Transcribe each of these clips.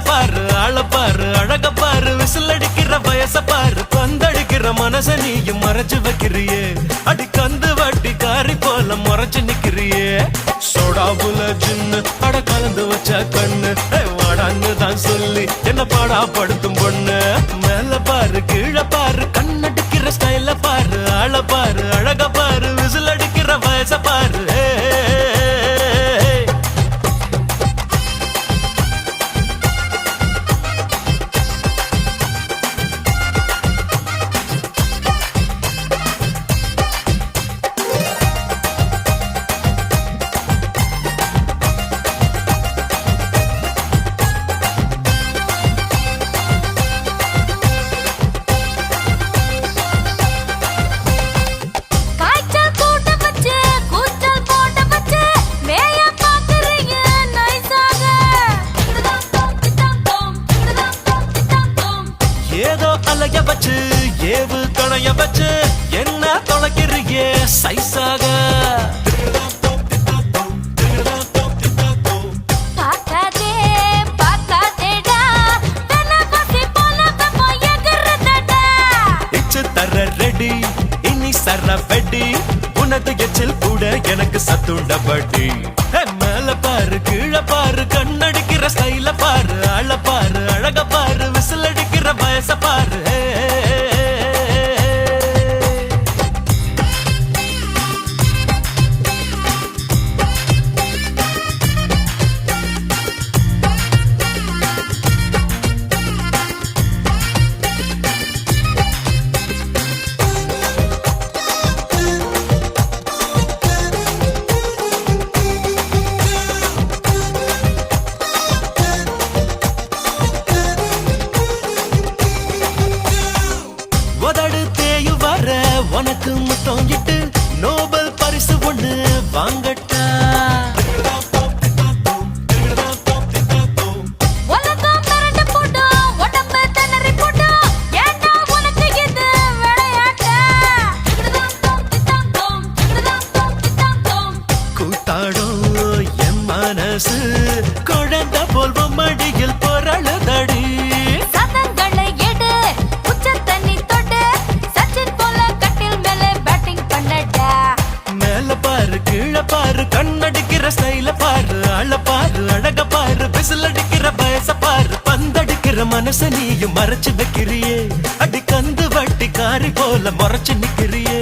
பாரு ஆள பாரு அழக பாரு விசில் அடிக்கிற வயச பாரு பந்தடிக்கிற மனச நீயும் மறைச்சு வைக்கிறியே அடி கந்து வட்டி காரி போல மறைச்சு நிக்கிறியே சோடாபுல ஜின்னு அட கலந்து வச்ச கண்ணு வாடான்னு தான் சொல்லி என்ன பாடா படுத்தும் பொண்ணு மேல பாரு கீழே பாரு கண்ணடிக்கிற ஸ்டைல பாரு ஆள பாரு அழக பாரு விசில் அடிக்கிற வயச பாரு ஏதோ அலைய வச்சு ஏவு கணைய வச்சு என்ன தொலைக்கிறியே சைஸாக இச்சு தர ரெடி இனி சர வெடி உனது எச்சில் கூட எனக்கு சத்துண்ட படி மேல பாரு கீழே பாரு கண்ணடிக்கிற ஸ்டைல பாரு அழ பாரு அழக பாரு விசில் அடிக்கிற வயச பாரு உனக்கு முத்தம் இட்டு நோபல் பரிசு ஒண்ணு வாங்கட்டா கூத்தாடும் என் மனசு குழந்தை போல் மடியில் பொருளதடி பாரு கண்ணடிக்கிற ஸ்டைல பாரு அழ பாரு அழக பாரு விசில் அடிக்கிற வயச பாரு பந்தடிக்கிற மனச நீயும் மறைச்சு வைக்கிறியே அடி கந்து வட்டி காரி போல மறைச்சு நிக்கிறியே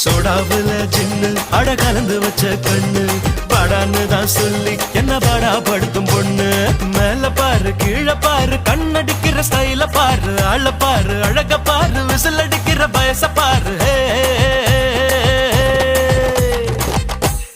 சோடாவுல ஜின்னு அட கலந்து வச்ச கண்ணு பாடான்னு தான் சொல்லி என்ன பாடா படுத்தும் பொண்ணு மேல பாரு கீழே பாரு கண்ணடிக்கிற ஸ்டைல பாரு அழ பாரு அழக பாரு விசில் அடிக்கிற வயச பாரு